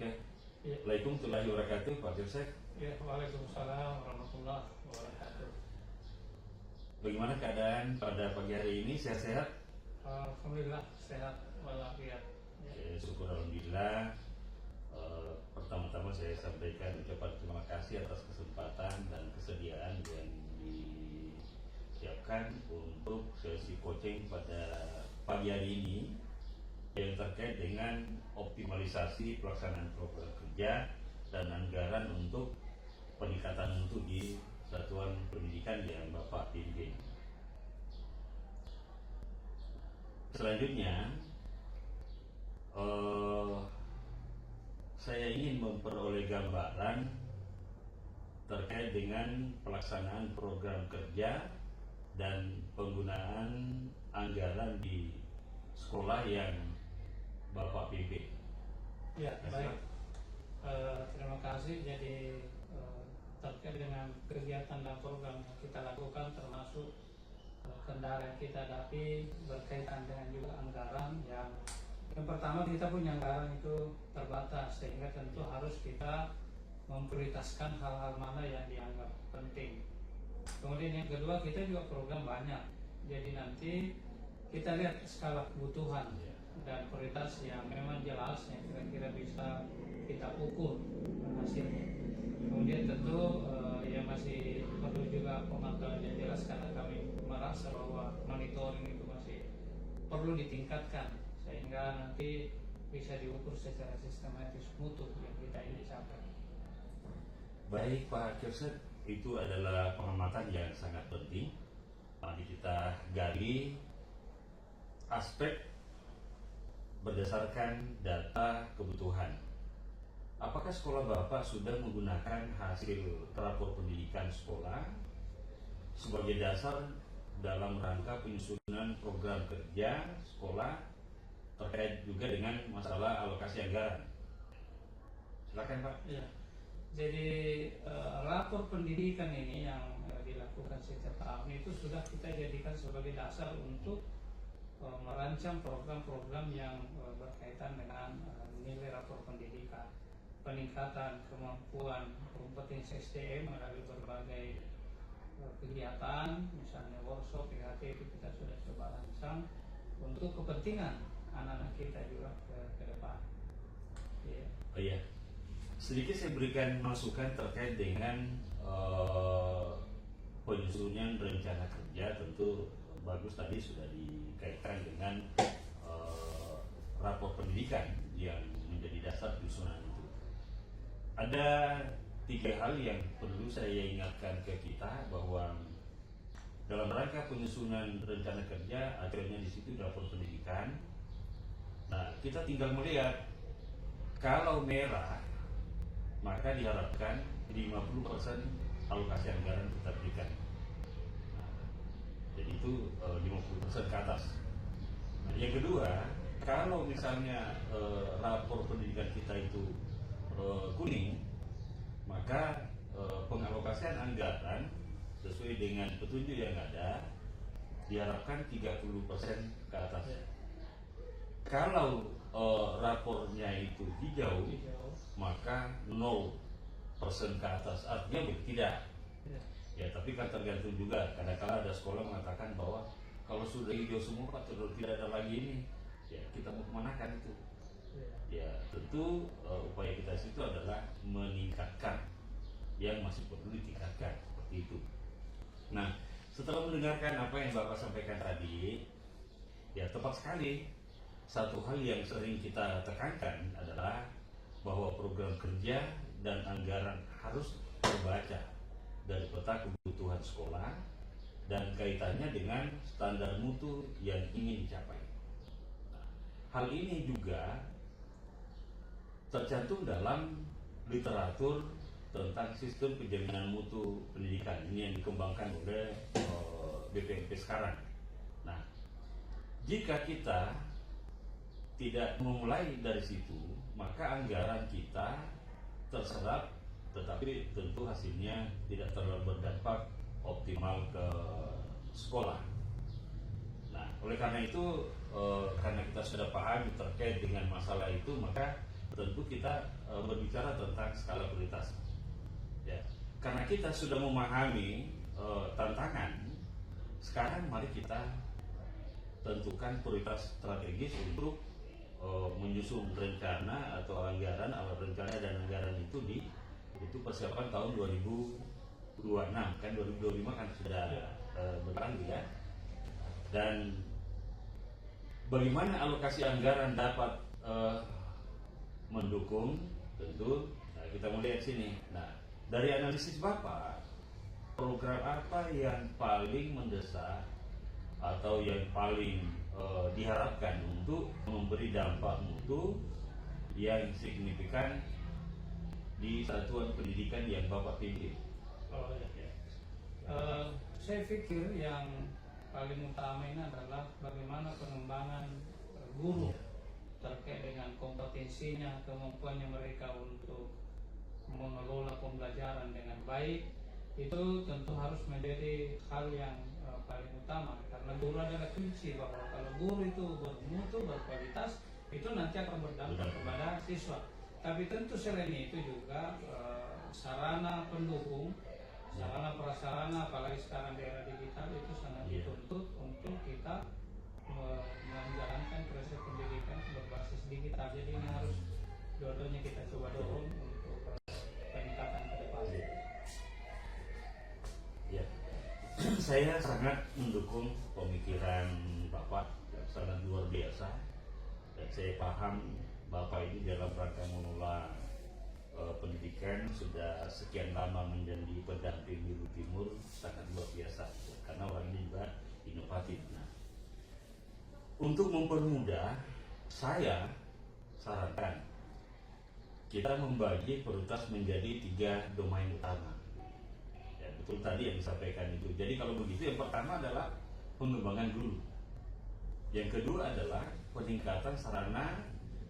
Oke. Ya. Waalaikumsalam warahmatullahi wabarakatuh, Pak Joseph. Ya, Waalaikumsalam warahmatullahi wabarakatuh. Bagaimana keadaan pada pagi hari ini? Sehat-sehat? Alhamdulillah sehat walafiat. Ya. Syukur alhamdulillah. Pertama-tama saya sampaikan ucapan terima kasih atas kesempatan dan kesediaan yang disiapkan untuk sesi coaching pada pagi hari ini yang terkait dengan optimalisasi pelaksanaan program kerja dan anggaran untuk peningkatan mutu di satuan pendidikan yang Bapak pimpin. Selanjutnya, saya ingin memperoleh gambaran terkait dengan pelaksanaan program kerja dan penggunaan anggaran di sekolah yang Bapak pimpin. Ya, baik. Terima kasih. Jadi terkait dengan kegiatan dan program yang kita lakukan, termasuk kendala yang kita hadapi berkaitan dengan juga anggaran yang pertama, kita punya anggaran itu terbatas, sehingga tentu harus kita memprioritaskan hal-hal mana yang dianggap penting. Kemudian yang kedua, kita juga program banyak, jadi nanti kita lihat skala kebutuhan dan prioritas yang memang jelas yang kira-kira bisa kita ukur hasilnya. Kemudian tentu yang masih perlu juga pemantauan yang jelas, karena kami merasa bahwa monitoring itu masih perlu ditingkatkan sehingga nanti bisa diukur secara sistematis mutu yang kita ingin capai. Baik Pak Joseph, itu adalah pengamatan yang sangat penting. Mari kita gali aspek berdasarkan data kebutuhan. Apakah sekolah Bapak sudah menggunakan hasil rapor pendidikan sekolah sebagai dasar dalam rangka penyusunan program kerja sekolah terkait juga dengan masalah alokasi anggaran? Silakan Pak. Ya. Jadi rapor pendidikan ini yang dilakukan setiap tahun itu sudah kita jadikan sebagai dasar untuk merancang program-program yang berkaitan dengan nilai rapor pendidikan, peningkatan kemampuan kompetensi SDM melalui berbagai kegiatan, misalnya workshop, PHT itu kita sudah coba rancang untuk kepentingan anak-anak kita juga ke depan. Yeah. Oh iya, sedikit saya berikan masukan terkait dengan penyusunan rencana kerja. Tentu bagus tadi sudah dikaitkan dengan rapor pendidikan yang menjadi dasar penyusunan itu. Ada 3 hal yang perlu saya ingatkan ke kita, bahwa dalam rangka penyusunan rencana kerja akhirnya di situ rapor pendidikan. Nah, kita tinggal melihat kalau merah maka diharapkan 50% alokasi anggaran kita berikan. Nah, jadi itu 50% ke atas. Nah, yang kedua, kalau misalnya rapor pendidikan kita itu kuning, maka pengalokasian anggaran sesuai dengan petunjuk yang ada diharapkan 30% ke atas. Kalau rapornya itu hijau, maka 0% ke atas. Artinya tidak. Ya, tapi kan tergantung juga. Kadang-kadang ada sekolah mengatakan bahwa kalau sudah hijau semua Pak, tidak ada lagi ini, ya kita mau kemanakan itu? Ya tentu upaya kita situ adalah meningkatkan yang masih perlu ditingkatkan, seperti itu. Nah, setelah mendengarkan apa yang Bapak sampaikan tadi, ya tepat sekali. Satu hal yang sering kita tekankan adalah bahwa program kerja dan anggaran harus terbaca dari peta kebutuhan sekolah dan kaitannya dengan standar mutu yang ingin dicapai. Nah, hal ini juga tercantum dalam literatur tentang sistem penjaminan mutu pendidikan ini yang dikembangkan oleh BPNP sekarang. Nah, jika kita tidak memulai dari situ, maka anggaran kita terserap, tetapi tentu hasilnya tidak terlalu berdampak optimal ke sekolah. Nah, oleh karena itu, karena kita sudah paham terkait dengan masalah itu, maka tentu kita berbicara tentang skala prioritas. Ya, karena kita sudah memahami tantangan, sekarang mari kita tentukan prioritas strategis untuk menyusun rencana atau anggaran, rencana dan anggaran itu persiapan tahun 2026, kan 2025 kan sudah berlalu ya. Dan bagaimana alokasi anggaran dapat mendukung, tentu kita mulai dari sini. Nah, dari analisis Bapak, program apa yang paling mendesak atau yang paling diharapkan untuk memberi dampak mutu yang signifikan di satuan pendidikan yang Bapak pimpin? Saya pikir yang paling utama ini adalah bagaimana pengembangan guru terkait dengan kompetensinya, kemampuannya mereka untuk mengelola pembelajaran dengan baik. Itu tentu harus menjadi hal yang paling utama, karena guru adalah kunci. Bahwa kalau guru itu bermutu, berkualitas, itu nanti akan berdampak kepada siswa. Tapi tentu selain itu juga sarana pendukung, sarana prasarana, apalagi sekarang di era digital itu sangat dituntut untuk kita menjalankan proses pendidikan berbasis digital. Jadi ini harus dua-duanya kita coba dorong untuk peningkatan ke depan. Ya, saya sangat mendukung pemikiran Bapak yang sangat luar biasa, dan saya paham Bapak ini dalam rangka mengelola pendidikan sudah sekian lama menjadi pendamping Guru Timur sangat luar biasa, karena orang ini juga inovatif. Nah, untuk mempermudah, saya sarankan kita membagi prioritas menjadi 3 domain utama. Ya, betul tadi yang disampaikan itu. Jadi kalau begitu, yang pertama adalah pengembangan guru, yang kedua adalah peningkatan sarana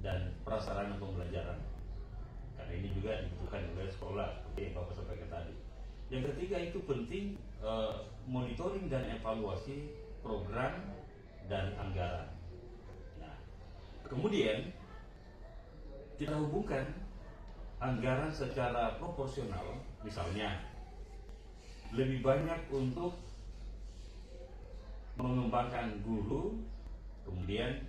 dan prasarana pembelajaran, karena ini juga dibutuhkan oleh sekolah seperti yang Bapak sampaikan tadi. Yang ketiga itu penting monitoring dan evaluasi program dan anggaran. Nah, kemudian kita hubungkan anggaran secara proporsional, misalnya lebih banyak untuk mengembangkan guru, kemudian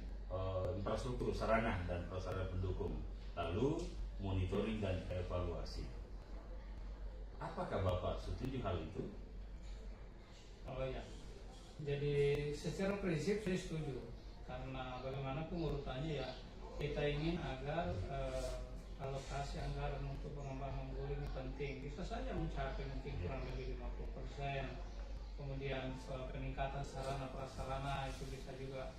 infrastruktur, sarana dan prasarana pendukung, lalu monitoring dan evaluasi. Apakah Bapak setuju hal itu? Oh ya, jadi secara prinsip saya setuju, karena bagaimanapun urutannya ya kita ingin agar alokasi anggaran untuk pengembangan guru ini penting. Bisa saja mencapai mungkin kurang lebih 50%. Kemudian peningkatan sarana prasarana itu bisa juga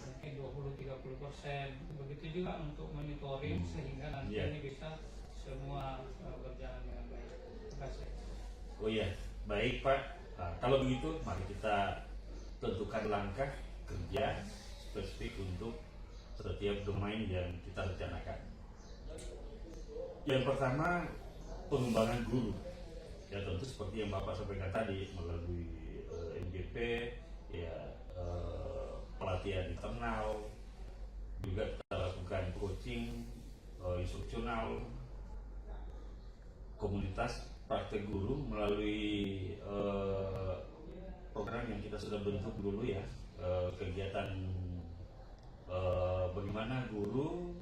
mungkin 20-30%. Begitu juga untuk monitoring sehingga nanti ini bisa semua berjalan dengan baik. Terima kasih. Oh iya, baik Pak. Nah, kalau begitu mari kita tentukan langkah kerja spesifik untuk setiap domain yang kita rencanakan. Yang pertama, pengembangan guru. Ya tentu seperti yang Bapak sampaikan tadi, melalui MGP, ya pelatihan internal, juga kita lakukan coaching instruksional, komunitas praktek guru melalui program yang kita sudah bentuk dulu ya, kegiatan bagaimana guru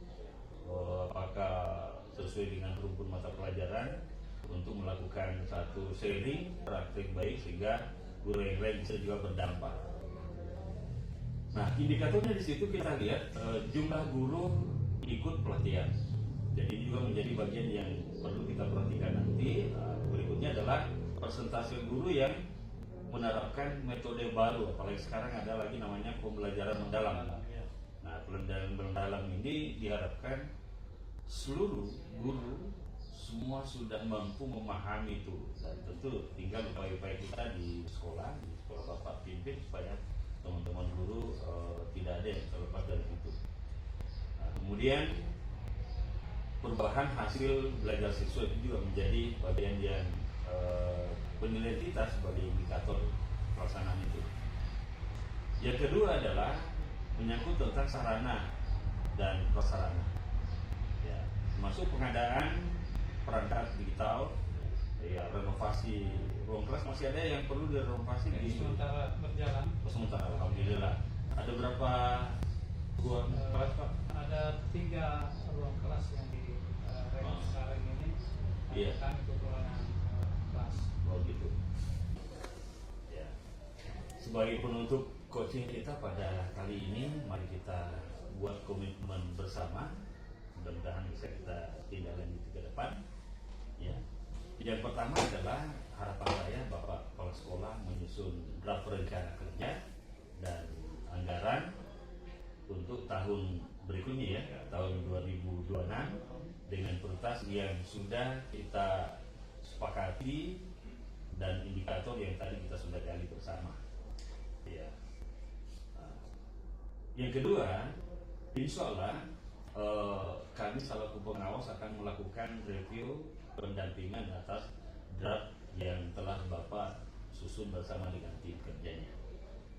apakah sesuai dengan rumpun mata pelajaran untuk melakukan satu sharing praktek baik sehingga guru yang lain bisa juga berdampak. Nah, indikatornya di situ kita lihat jumlah guru ikut pelatihan. Jadi ini juga menjadi bagian yang perlu kita perhatikan nanti. Berikutnya adalah persentase guru yang menerapkan metode baru, apalagi sekarang ada lagi namanya pembelajaran mendalam. Nah, pembelajaran mendalam ini diharapkan seluruh guru semua sudah mampu memahami itu, dan tentu tinggal upaya-upaya kita di sekolah Bapak pimpin supaya teman-teman guru tidak ada yang terlepas dari itu. Nah, kemudian perubahan hasil belajar siswa itu juga menjadi bagian yang penilaian kita sebagai indikator pelaksanaan itu. Yang kedua adalah menyangkut tentang sarana dan prasarana. termasuk pengadaan perangkat digital, ya renovasi ruang kelas. Masih ada yang perlu direnovasi Ini di sementara berjalan. sementara. Alhamdulillah. Ada berapa ruang kelas Pak? Ada 3 ruang kelas yang di sekarang ini. Iya. Kami kekurangan kelas. Oh gitu. Ya. Sebagai penutup coaching kita pada kali ini, mari kita buat komitmen bersama. Mudah-mudahan bisa kita tindak lanjuti ke depan. Ya. Yang pertama adalah harapan saya Bapak Kepala Sekolah menyusun draft rencana kerja dan anggaran untuk tahun berikutnya ya, tahun 2026 dengan prioritas yang sudah kita sepakati dan indikator yang tadi kita sudah gali bersama. Ya. Yang kedua, insya Allah kami selaku pengawas akan melakukan review pendampingan atas draft yang telah Bapak susun bersama dengan tim kerjanya.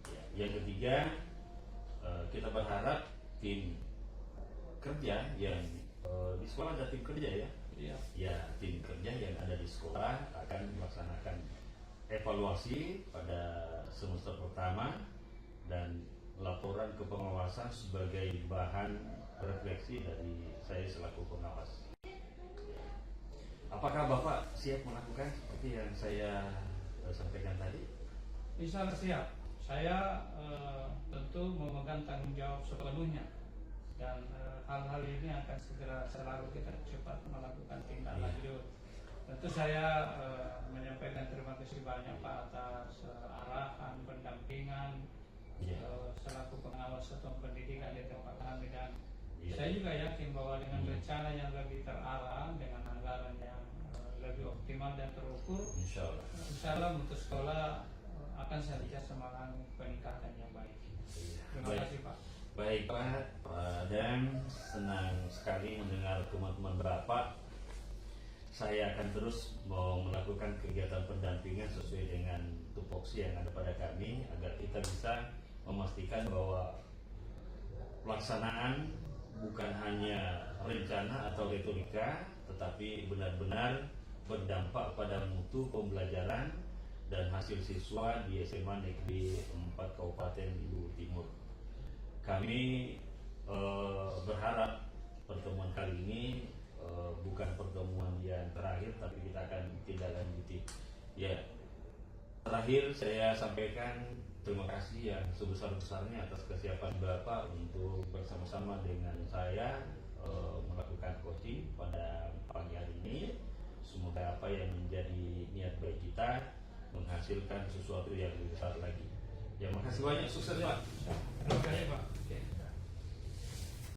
Ya. Yang ketiga, kita berharap tim kerja yang di sekolah ada tim kerja ya. Iya. Ya, tim kerja yang ada di sekolah akan melaksanakan evaluasi pada semester pertama dan laporan ke pengawasan sebagai bahan refleksi dari saya selaku pengawas. Apakah Bapak siap melakukan seperti yang saya sampaikan tadi? Insya Allah siap. Saya tentu memegang tanggung jawab sepenuhnya dan hal-hal ini akan segera selalu kita cepat melakukan tindak lanjut. Tentu saya menyampaikan terima kasih banyak Pak atas arahan, pendampingan selaku pengawas satuan pendidikan di tempat kami, dan saya juga yakin bahwa dengan rencana yang lebih terarah, dengan anggaran yang lebih optimal dan terukur, insya Allah untuk sekolah akan senantiasa mengalami peningkatan yang baik. Terima kasih Pak. Baik Pak dan senang sekali mendengar teman-teman Bapak. Saya akan terus melakukan kegiatan pendampingan sesuai dengan tupoksi yang ada pada kami agar kita bisa memastikan bahwa pelaksanaan bukan hanya rencana atau retorika, tetapi benar-benar berdampak pada mutu pembelajaran dan hasil siswa di SMA Negeri 4 Kabupaten di Luhut Timur. Kami berharap pertemuan kali ini bukan pertemuan yang terakhir, tapi kita akan tindak lanjuti. Ya, terakhir saya sampaikan terima kasih yang sebesar-besarnya atas kesiapan Bapak untuk bersama-sama dengan saya melakukan coaching pada pagi hari ini. Semoga apa yang menjadi niat baik kita menghasilkan sesuatu yang lebih besar lagi. Ya, makasih banyak, sukses Pak. Terima kasih Pak.